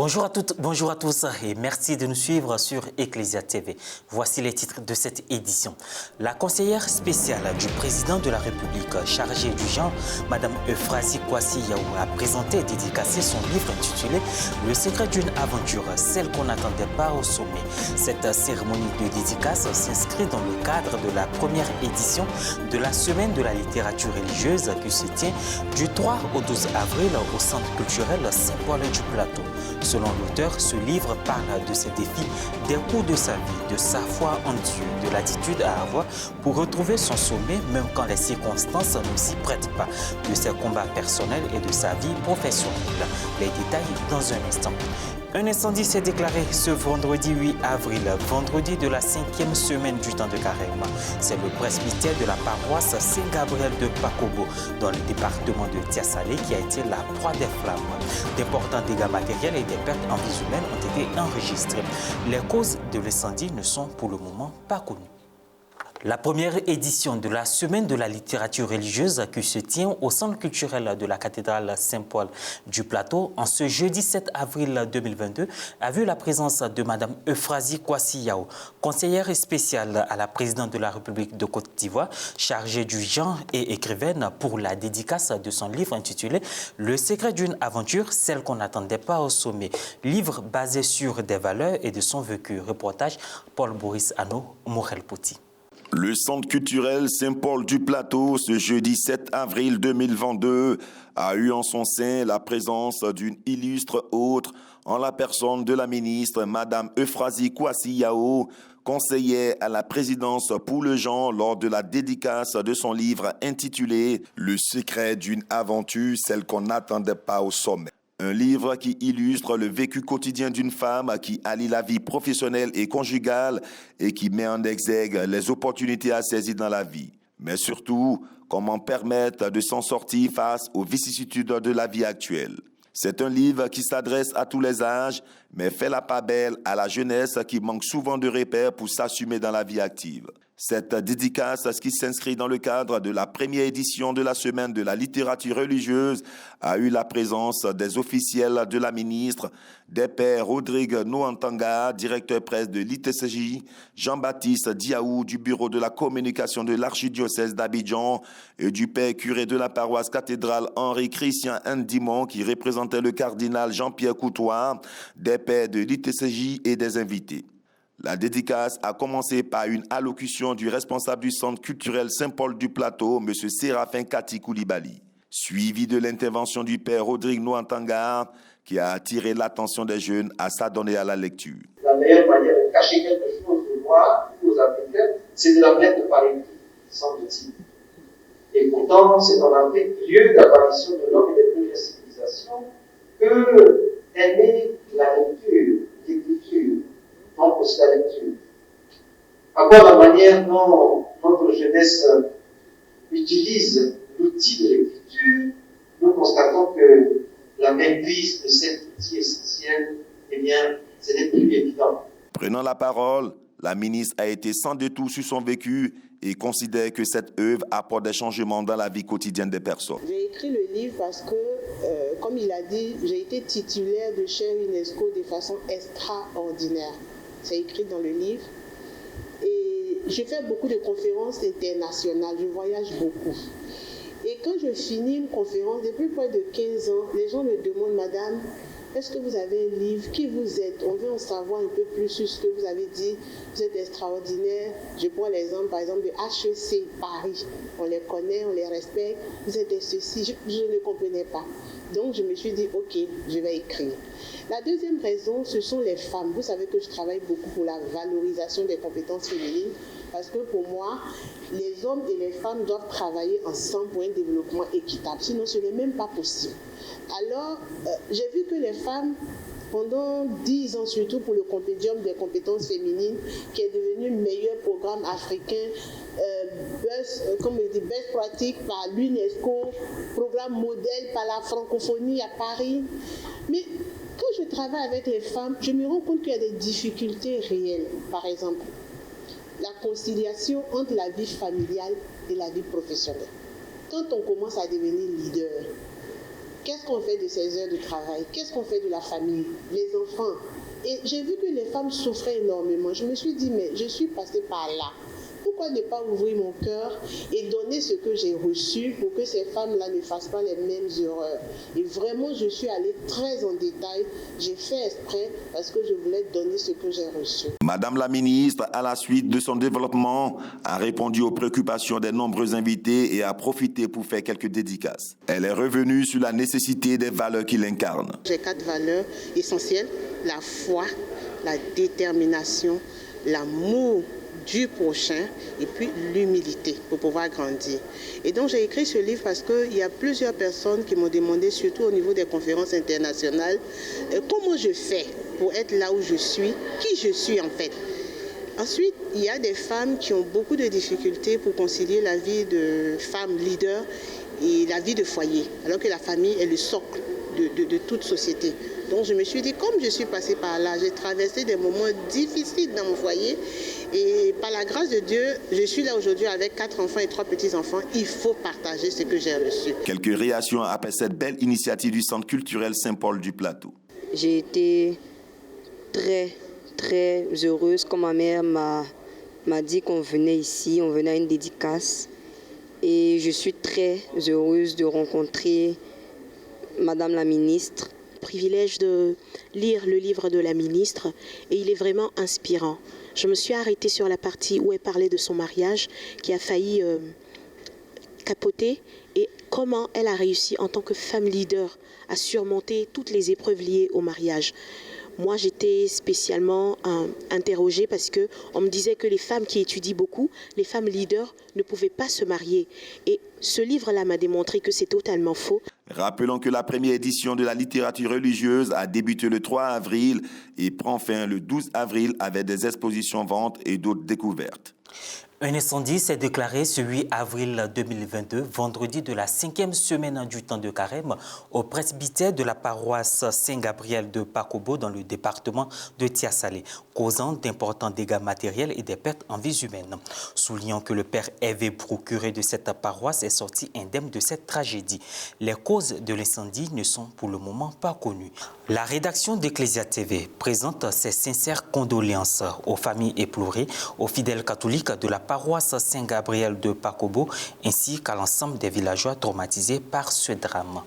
Bonjour à toutes, bonjour à tous et merci de nous suivre sur Ecclesia TV. Voici les titres de cette édition. La conseillère spéciale du président de la République chargée du genre, Madame Euphrasie Kwasi Yaou, a présenté et dédicacé son livre intitulé « Le secret d'une aventure, celle qu'on n'attendait pas au sommet ». Cette cérémonie de dédicace s'inscrit dans le cadre de la première édition de la Semaine de la littérature religieuse qui se tient du 3 au 12 avril au Centre culturel Saint-Paul du Plateau. Selon l'auteur, ce livre parle de ses défis, des coups de sa vie, de sa foi en Dieu, de l'attitude à avoir pour retrouver son sommet même quand les circonstances ne s'y prêtent pas, de ses combats personnels et de sa vie professionnelle. Les détails dans un instant. Un incendie s'est déclaré ce vendredi 8 avril, vendredi de la 5e semaine du temps de carême. C'est le presbytère de la paroisse Saint-Gabriel de Pakobo, dans le département de Tiasalé, qui a été la proie des flammes. D'importants dégâts matériels et des pertes en vies humaines ont été enregistrés. Les causes de l'incendie ne sont pour le moment pas connues. La première édition de la Semaine de la littérature religieuse qui se tient au Centre culturel de la cathédrale Saint-Paul du Plateau en ce jeudi 7 avril 2022 a vu la présence de Mme Euphrasie Kwasi Yaou, conseillère spéciale à la présidente de la République de Côte d'Ivoire, chargée du genre et écrivaine pour la dédicace de son livre intitulé « Le secret d'une aventure, celle qu'on n'attendait pas au sommet ». Livre basé sur des valeurs et de son vécu. Reportage Paul-Boris Anno, Morel Pouty. Le Centre culturel Saint-Paul du Plateau, ce jeudi 7 avril 2022, a eu en son sein la présence d'une illustre hôte en la personne de la ministre Madame Euphrasie Kwasi Yaou, conseillère à la présidence pour le genre lors de la dédicace de son livre intitulé « Le secret d'une aventure, celle qu'on n'attendait pas au sommet ». Un livre qui illustre le vécu quotidien d'une femme qui allie la vie professionnelle et conjugale et qui met en exergue les opportunités à saisir dans la vie. Mais surtout, comment permettre de s'en sortir face aux vicissitudes de la vie actuelle. C'est un livre qui s'adresse à tous les âges, mais fait la part belle à la jeunesse qui manque souvent de repères pour s'assumer dans la vie active. Cette dédicace, qui s'inscrit dans le cadre de la première édition de la Semaine de la littérature religieuse, a eu la présence des officiels de la ministre, des pères Rodrigue Noantanga, directeur presse de l'ITCJ, Jean-Baptiste Diaou du bureau de la communication de l'archidiocèse d'Abidjan et du père curé de la paroisse cathédrale Henri-Christian Ndimon qui représentait le cardinal Jean-Pierre Coutois, des pères de l'ITCJ et des invités. La dédicace a commencé par une allocution du responsable du Centre culturel Saint-Paul du Plateau, M. Séraphin Kati Koulibaly, suivi de l'intervention du père Rodrigue Noantanga, qui a attiré l'attention des jeunes à s'adonner à la lecture. La meilleure manière de cacher quelque chose de moi aux Africains, c'est de la mettre par écrit, semble-t-il. Et pourtant, c'est dans l'Afrique, lieu d'apparition de l'homme et des premières civilisations, que est née la lecture, l'écriture. Donc, c'est la lecture. À quoi la manière dont notre jeunesse utilise l'outil de l'écriture, nous constatons que la maîtrise de cet outil essentiel, eh bien, ce n'est plus évident. Prenant la parole, la ministre a été sans détour sur son vécu et considère que cette œuvre apporte des changements dans la vie quotidienne des personnes. J'ai écrit le livre parce que, comme il a dit, j'ai été titulaire de chaire UNESCO de façon extraordinaire. C'est écrit dans le livre. Et je fais beaucoup de conférences internationales, je voyage beaucoup. Et quand je finis une conférence, depuis près de 15 ans, les gens me demandent, Madame, est-ce que vous avez un livre? Qui vous êtes? On veut en savoir un peu plus sur ce que vous avez dit. Vous êtes extraordinaire. Je prends l'exemple, par exemple, de HEC Paris. On les connaît, on les respecte. Vous êtes de ceci. Je ne comprenais pas. Donc, je me suis dit, OK, je vais écrire. La deuxième raison, ce sont les femmes. Vous savez que je travaille beaucoup pour la valorisation des compétences féminines. Parce que pour moi, les hommes et les femmes doivent travailler ensemble pour un développement équitable. Sinon, ce n'est même pas possible. Alors, j'ai vu que les femmes, pendant 10 ans, surtout pour le compédium des compétences féminines, qui est devenu le meilleur programme africain, best pratique par l'UNESCO, programme modèle par la francophonie à Paris. Mais quand je travaille avec les femmes, je me rends compte qu'il y a des difficultés réelles. Par exemple, la conciliation entre la vie familiale et la vie professionnelle. Quand on commence à devenir leader, Qu'est-ce qu'on fait de ces heures de travail? Qu'est-ce qu'on fait de la famille, les enfants? Et j'ai vu que les femmes souffraient énormément. Je me suis dit, mais je suis passée par là. Pourquoi ne pas ouvrir mon cœur et donner ce que j'ai reçu pour que ces femmes-là ne fassent pas les mêmes erreurs? Et vraiment, je suis allée très en détail. J'ai fait exprès parce que je voulais donner ce que j'ai reçu. Madame la ministre, à la suite de son développement, a répondu aux préoccupations des nombreux invités et a profité pour faire quelques dédicaces. Elle est revenue sur la nécessité des valeurs qu'il incarne. J'ai 4 valeurs essentielles: la foi, la détermination, l'amour du prochain et puis l'humilité pour pouvoir grandir. Et donc j'ai écrit ce livre parce qu'il y a plusieurs personnes qui m'ont demandé, surtout au niveau des conférences internationales, comment je fais pour être là où je suis, qui je suis en fait. Ensuite, il y a des femmes qui ont beaucoup de difficultés pour concilier la vie de femme leader et la vie de foyer, alors que la famille est le socle de toute société. Donc je me suis dit, comme je suis passée par là, j'ai traversé des moments difficiles dans mon foyer et par la grâce de Dieu, je suis là aujourd'hui avec 4 enfants et 3 petits-enfants. Il faut partager ce que j'ai reçu. Quelques réactions après cette belle initiative du Centre culturel Saint-Paul du Plateau. J'ai été très heureuse quand ma mère m'a dit qu'on venait ici, on venait à une dédicace. Et je suis très heureuse de rencontrer Madame la ministre. Privilège de lire le livre de la ministre et il est vraiment inspirant. Je me suis arrêtée sur la partie où elle parlait de son mariage qui a failli capoter et comment elle a réussi en tant que femme leader à surmonter toutes les épreuves liées au mariage. Moi, j'étais spécialement interrogée parce qu'on me disait que les femmes qui étudient beaucoup, les femmes leaders, ne pouvaient pas se marier. Et ce livre-là m'a démontré que c'est totalement faux. Rappelons que la première édition de la littérature religieuse a débuté le 3 avril et prend fin le 12 avril avec des expositions ventes et d'autres découvertes. Un incendie s'est déclaré ce 8 avril 2022, vendredi de la 5e semaine du temps de carême, au presbytère de la paroisse Saint-Gabriel de Pakobo dans le département de Tiasalé, causant d'importants dégâts matériels et des pertes en vies humaines. Soulignant que le père Hervé Brou, curé de cette paroisse, est sorti indemne de cette tragédie. Les causes de l'incendie ne sont pour le moment pas connues. La rédaction d'Ecclesia TV présente ses sincères condoléances aux familles éplorées, aux fidèles catholiques de la paroisse Saint-Gabriel de Pakobo, ainsi qu'à l'ensemble des villageois traumatisés par ce drame.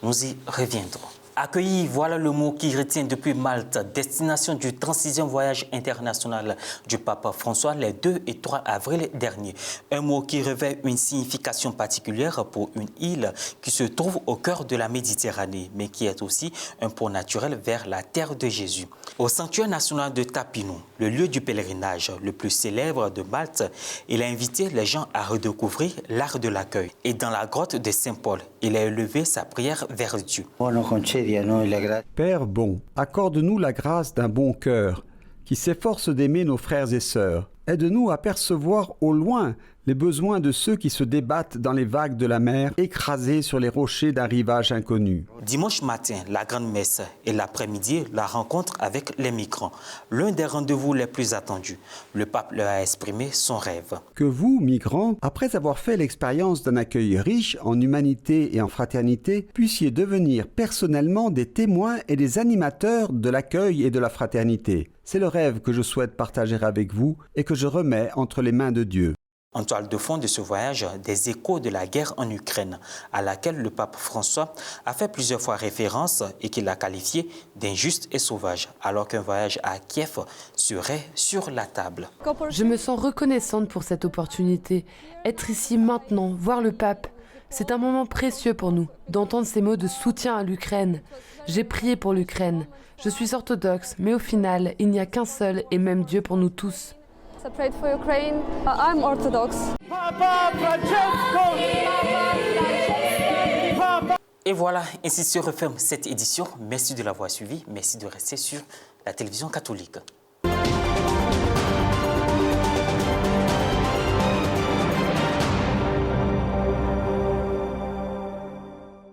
Nous y reviendrons. Accueilli, voilà le mot qui retient depuis Malte, destination du 36e voyage international du pape François les 2 et 3 avril dernier. Un mot qui revêt une signification particulière pour une île qui se trouve au cœur de la Méditerranée, mais qui est aussi un pont naturel vers la terre de Jésus. Au sanctuaire national de Tapinou, le lieu du pèlerinage le plus célèbre de Malte, il a invité les gens à redécouvrir l'art de l'accueil. Et dans la grotte de Saint-Paul, il a élevé sa prière vers Dieu. Père bon, accorde-nous la grâce d'un bon cœur, qui s'efforce d'aimer nos frères et sœurs. Aide-nous à percevoir au loin les besoins de ceux qui se débattent dans les vagues de la mer, écrasés sur les rochers d'un rivage inconnu. Dimanche matin, la grande messe et l'après-midi, la rencontre avec les migrants. L'un des rendez-vous les plus attendus. Le pape leur a exprimé son rêve. Que vous, migrants, après avoir fait l'expérience d'un accueil riche en humanité et en fraternité, puissiez devenir personnellement des témoins et des animateurs de l'accueil et de la fraternité. C'est le rêve que je souhaite partager avec vous et que je remets entre les mains de Dieu. En toile de fond de ce voyage, des échos de la guerre en Ukraine, à laquelle le pape François a fait plusieurs fois référence et qu'il a qualifié d'injuste et sauvage, alors qu'un voyage à Kiev serait sur la table. Je me sens reconnaissante pour cette opportunité. Être ici maintenant, voir le pape, c'est un moment précieux pour nous, d'entendre ces mots de soutien à l'Ukraine. J'ai prié pour l'Ukraine. Je suis orthodoxe, mais au final, il n'y a qu'un seul et même Dieu pour nous tous. I prayed for Ukraine. I'm Orthodox. Et voilà, ainsi se referme cette édition. Merci de l'avoir suivi. Merci de rester sur la télévision catholique.